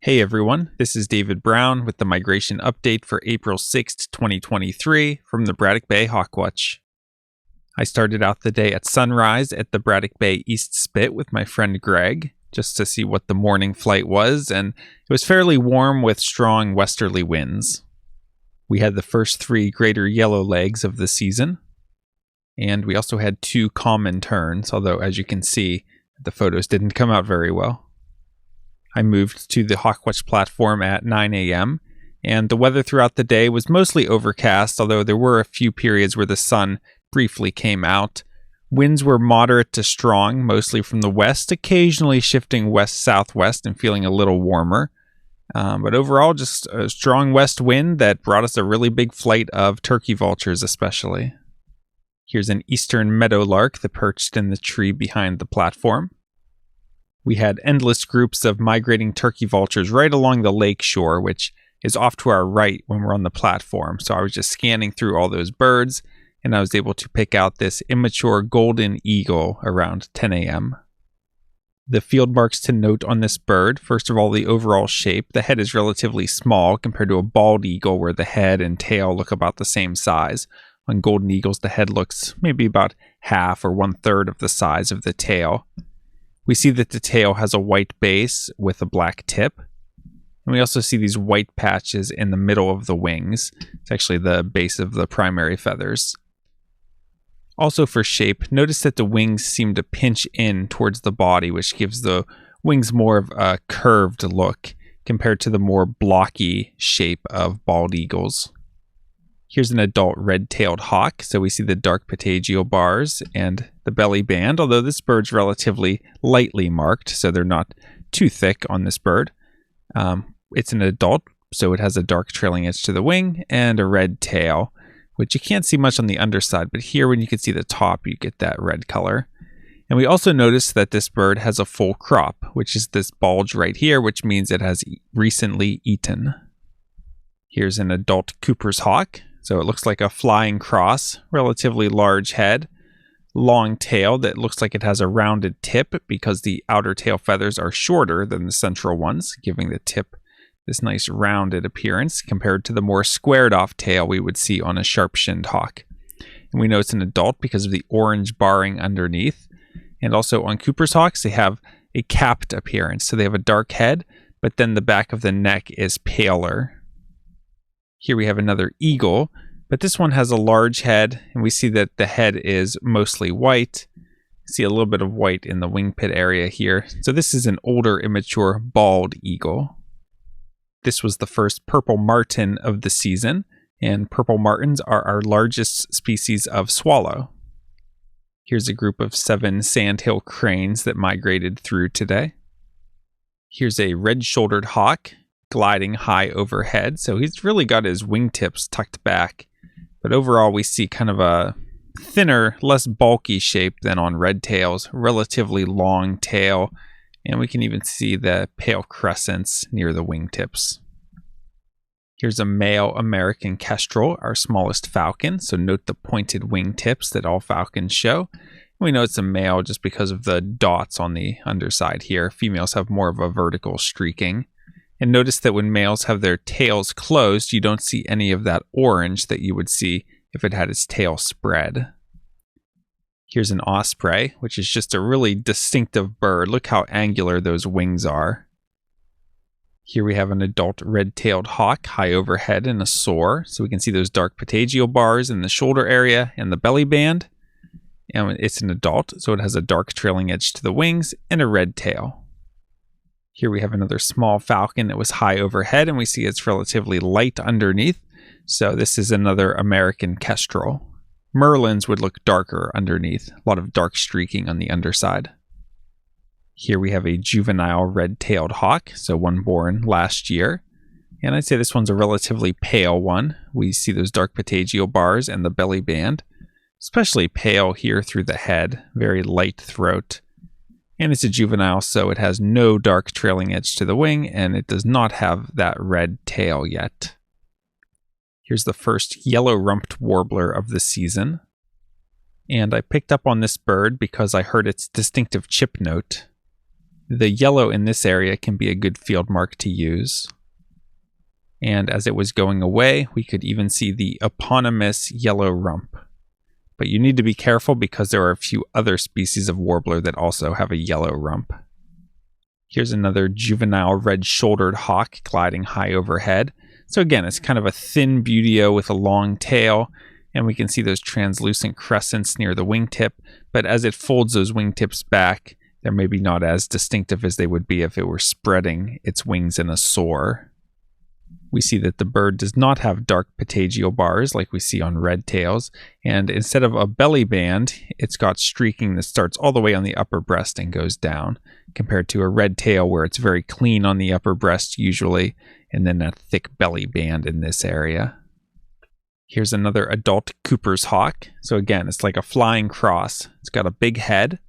Hey everyone, this is David Brown with the migration update for April 6th, 2023 from the Braddock Bay Hawk Watch. I started out the day at sunrise at the Braddock Bay East Spit with my friend Greg, just to see what the morning flight was, and it was fairly warm with strong westerly winds. We had the first 3 greater yellow legs of the season, and we also had 2 common terns, although as you can see, the photos didn't come out very well. I moved to the HawkWatch platform at 9 a.m., and the weather throughout the day was mostly overcast, although there were a few periods where the sun briefly came out. Winds were moderate to strong, mostly from the west, occasionally shifting west-southwest and feeling a little warmer. But overall, just a strong west wind that brought us a really big flight of turkey vultures especially. Here's an eastern meadowlark that perched in the tree behind the platform. We had endless groups of migrating turkey vultures right along the lake shore, which is off to our right when we're on the platform. So I was just scanning through all those birds, and I was able to pick out this immature golden eagle around 10 a.m. The field marks to note on this bird, first of all, the overall shape. The head is relatively small compared to a bald eagle where the head and tail look about the same size. On golden eagles, the head looks maybe about half or 1/3 of the size of the tail. We see that the tail has a white base with a black tip. And we also see these white patches in the middle of the wings. It's actually the base of the primary feathers. Also for shape, notice that the wings seem to pinch in towards the body, which gives the wings more of a curved look compared to the more blocky shape of bald eagles. Here's an adult red-tailed hawk, so we see the dark patagial bars and the belly band, although this bird's relatively lightly marked, so they're not too thick on this bird. It's an adult, so it has a dark trailing edge to the wing and a red tail, which you can't see much on the underside, but here when you can see the top, you get that red color. And we also notice that this bird has a full crop, which is this bulge right here, which means it has recently eaten. Here's an adult Cooper's hawk. So it looks like a flying cross, relatively large head, long tail that looks like it has a rounded tip because the outer tail feathers are shorter than the central ones, giving the tip this nice rounded appearance compared to the more squared off tail we would see on a sharp-shinned hawk. And we know it's an adult because of the orange barring underneath. And also on Cooper's hawks, they have a capped appearance. So they have a dark head, but then the back of the neck is paler. Here we have another eagle, but this one has a large head, and we see that the head is mostly white. See a little bit of white in the wing pit area here. So this is an older, immature, bald eagle. This was the first purple martin of the season, and purple martins are our largest species of swallow. Here's a group of 7 sandhill cranes that migrated through today. Here's a red-shouldered hawk gliding high overhead, so he's really got his wingtips tucked back. But overall, we see kind of a thinner, less bulky shape than on red tails, relatively long tail, and we can even see the pale crescents near the wingtips. Here's a male American kestrel, our smallest falcon, so note the pointed wingtips that all falcons show. We know it's a male just because of the dots on the underside here. Females have more of a vertical streaking. And notice that when males have their tails closed, you don't see any of that orange that you would see if it had its tail spread. Here's an osprey, which is just a really distinctive bird. Look how angular those wings are. Here we have an adult red-tailed hawk high overhead in a soar. So we can see those dark patagial bars in the shoulder area and the belly band. And it's an adult, so it has a dark trailing edge to the wings and a red tail. Here we have another small falcon that was high overhead, and we see it's relatively light underneath. So this is another American kestrel. Merlins would look darker underneath, a lot of dark streaking on the underside. Here we have a juvenile red-tailed hawk, so one born last year. And I'd say this one's a relatively pale one. We see those dark patagial bars and the belly band, especially pale here through the head, very light throat. And it's a juvenile, so it has no dark trailing edge to the wing, and it does not have that red tail yet. Here's the first yellow-rumped warbler of the season. And I picked up on this bird because I heard its distinctive chip note. The yellow in this area can be a good field mark to use. And as it was going away, we could even see the eponymous yellow rump. But you need to be careful because there are a few other species of warbler that also have a yellow rump. Here's another juvenile red-shouldered hawk gliding high overhead. So again, it's kind of a thin buteo with a long tail, and we can see those translucent crescents near the wingtip, but as it folds those wingtips back, they're maybe not as distinctive as they would be if it were spreading its wings in a soar. We see that the bird does not have dark patagial bars like we see on red tails, and instead of a belly band, it's got streaking that starts all the way on the upper breast and goes down, compared to a red tail where it's very clean on the upper breast usually, and then a thick belly band in this area. Here's another adult Cooper's hawk. So again, it's like a flying cross. It's got a big head.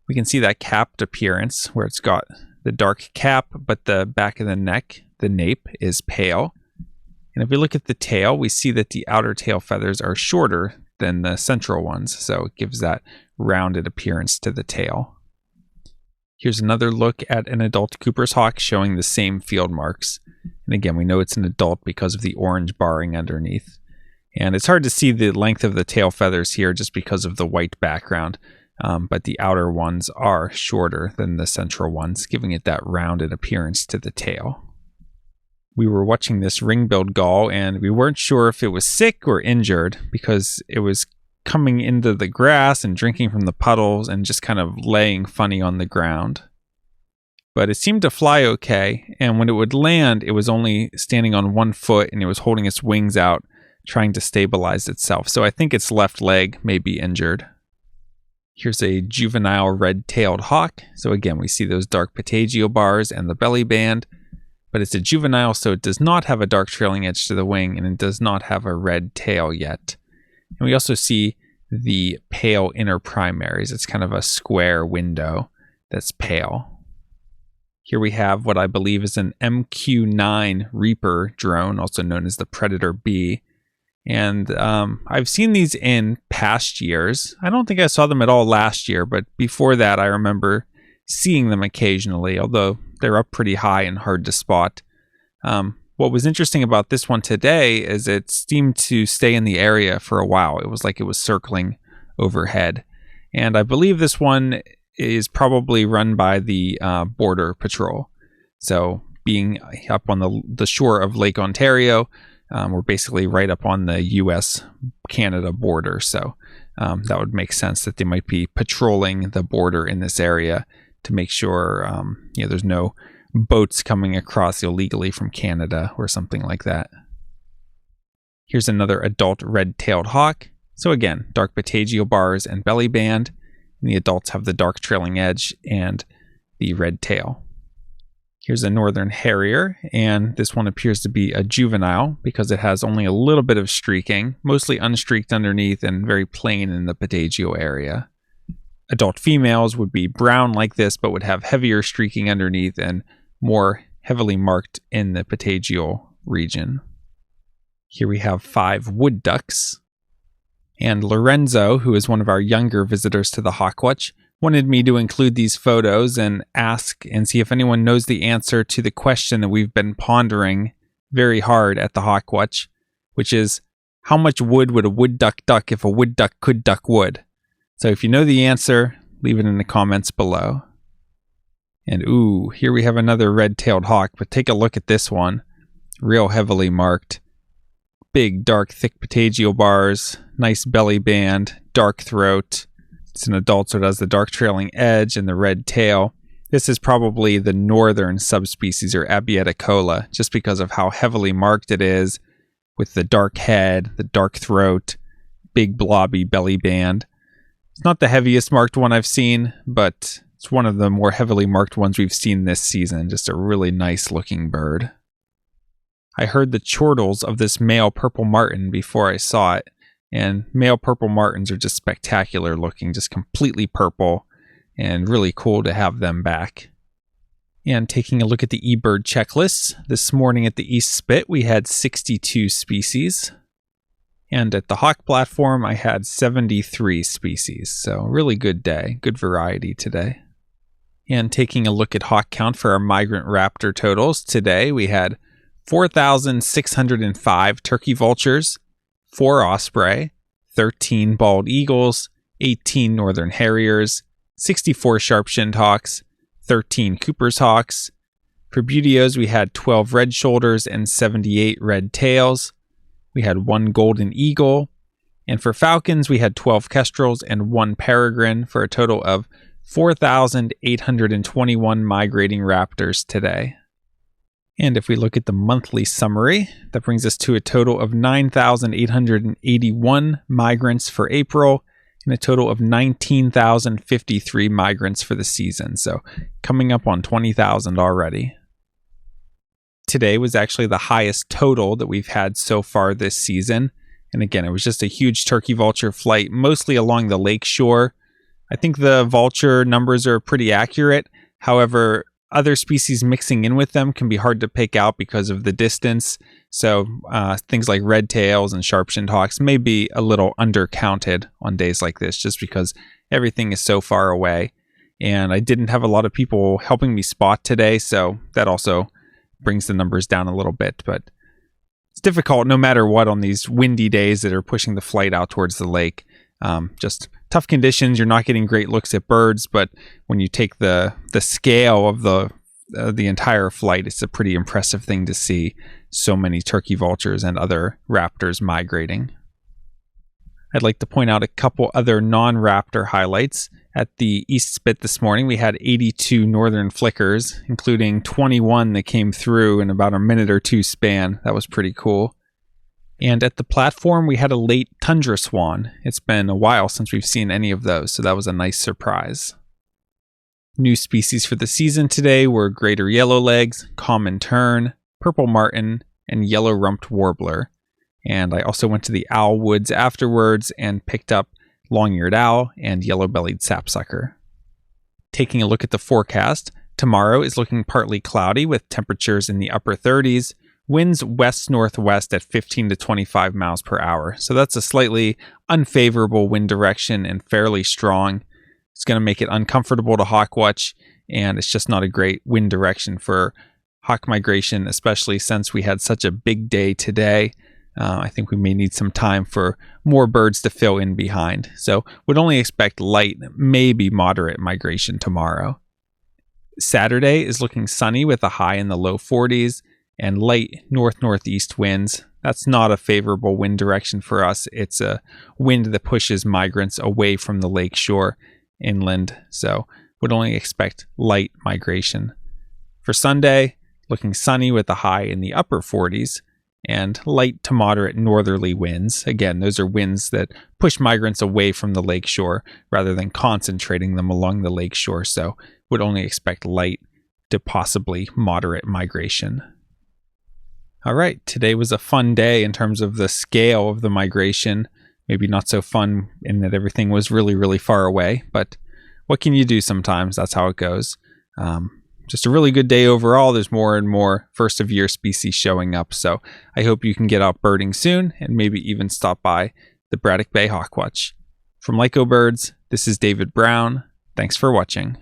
We can see that capped appearance where it's got the dark cap, but the back of the neck, the nape, is pale. And if we look at the tail, we see that the outer tail feathers are shorter than the central ones, so it gives that rounded appearance to the tail. Here's another look at an adult Cooper's hawk showing the same field marks. And again, we know it's an adult because of the orange barring underneath. And it's hard to see the length of the tail feathers here just because of the white background. But the outer ones are shorter than the central ones, giving it that rounded appearance to the tail. We were watching this ring-billed gull, and we weren't sure if it was sick or injured because it was coming into the grass and drinking from the puddles and just kind of laying funny on the ground. But it seemed to fly okay, and when it would land, it was only standing on one foot and it was holding its wings out, trying to stabilize itself. So I think its left leg may be injured. Here's a juvenile red-tailed hawk. So again, we see those dark patagial bars and the belly band, but it's a juvenile, so it does not have a dark trailing edge to the wing, and it does not have a red tail yet. And we also see the pale inner primaries. It's kind of a square window that's pale. Here we have what I believe is an MQ-9 Reaper drone, also known as the Predator B. And I've seen these in past years. I don't think I saw them at all last year, but before that I remember seeing them occasionally, although they're up pretty high and hard to spot. What was interesting about this one today is it seemed to stay in the area for a while. It was like it was circling overhead. And I believe this one is probably run by the Border Patrol. So being up on the shore of Lake Ontario, we're basically right up on the US-Canada border. So that would make sense that they might be patrolling the border in this area to make sure there's no boats coming across illegally from Canada or something like that. Here's another adult red-tailed hawk. So again, dark patagial bars and belly band. And the adults have the dark trailing edge and the red tail. Here's a northern harrier, and this one appears to be a juvenile because it has only a little bit of streaking, mostly unstreaked underneath and very plain in the patagial area. Adult females would be brown like this, but would have heavier streaking underneath and more heavily marked in the patagial region. Here we have 5 wood ducks. And Lorenzo, who is one of our younger visitors to the Hawk Watch, wanted me to include these photos and ask and see if anyone knows the answer to the question that we've been pondering very hard at the Hawk Watch, which is, how much wood would a wood duck duck if a wood duck could duck wood? So if you know the answer, leave it in the comments below. And ooh, here we have another red-tailed hawk, but take a look at this one. Real heavily marked. Big, dark, thick patagial bars, nice belly band, dark throat. It's an adult, so it has the dark trailing edge and the red tail. This is probably the northern subspecies, or Abieticola, just because of how heavily marked it is, with the dark head, the dark throat, big blobby belly band. It's not the heaviest marked one I've seen, but it's one of the more heavily marked ones we've seen this season. Just a really nice looking bird. I heard the chortles of this male purple martin before I saw it, and male purple martins are just spectacular looking, just completely purple, and really cool to have them back. And taking a look at the eBird checklist, this morning at the East Spit we had 62 species, and at the Hawk platform I had 73 species, so really good day, good variety today. And taking a look at hawk count for our migrant raptor totals, today we had 4,605 turkey vultures, 4 osprey, 13 bald eagles, 18 northern harriers, 64 sharp-shinned hawks, 13 Cooper's hawks. For Buteos, we had 12 red shoulders and 78 red tails. We had 1 golden eagle. And for falcons, we had 12 kestrels and 1 peregrine for a total of 4,821 migrating raptors today. And if we look at the monthly summary, that brings us to a total of 9,881 migrants for April and a total of 19,053 migrants for the season. So coming up on 20,000 already. Today was actually the highest total that we've had so far this season. And again, it was just a huge turkey vulture flight, mostly along the lake shore. I think the vulture numbers are pretty accurate. However, other species mixing in with them can be hard to pick out because of the distance. So things like red tails and sharp-shinned hawks may be a little undercounted on days like this just because everything is so far away. And I didn't have a lot of people helping me spot today, so that also brings the numbers down a little bit. But it's difficult no matter what on these windy days that are pushing the flight out towards the lake. Just tough conditions. You're not getting great looks at birds, but when you take the scale of the entire flight, it's a pretty impressive thing to see so many turkey vultures and other raptors migrating. I'd like to point out a couple other non-raptor highlights. At the East Spit this morning, we had 82 northern flickers, including 21 that came through in about a minute or two span. That was pretty cool. And at the platform, we had a late tundra swan. It's been a while since we've seen any of those, so that was a nice surprise. New species for the season today were greater yellowlegs, common tern, purple martin, and yellow-rumped warbler. And I also went to the owl woods afterwards and picked up long-eared owl and yellow-bellied sapsucker. Taking a look at the forecast, tomorrow is looking partly cloudy with temperatures in the upper 30s, winds west-northwest at 15 to 25 miles per hour. So that's a slightly unfavorable wind direction and fairly strong. It's going to make it uncomfortable to hawk watch, and it's just not a great wind direction for hawk migration, especially since we had such a big day today. I think we may need some time for more birds to fill in behind. So would only expect light, maybe moderate migration tomorrow. Saturday is looking sunny with a high in the low 40s and light north-northeast winds. That's not a favorable wind direction for us. It's a wind that pushes migrants away from the lake shore inland. So would only expect light migration. For Sunday, looking sunny with a high in the upper 40s and light to moderate northerly winds. Again, those are winds that push migrants away from the lake shore rather than concentrating them along the lake shore. So would only expect light to possibly moderate migration. All right, today was a fun day in terms of the scale of the migration. Maybe not so fun in that everything was really, really far away, but what can you do sometimes? That's how it goes. Just a really good day overall. There's more and more first of year species showing up. So I hope you can get out birding soon and maybe even stop by the Braddock Bay Hawk Watch. From Lyco Birds, this is David Brown. Thanks for watching.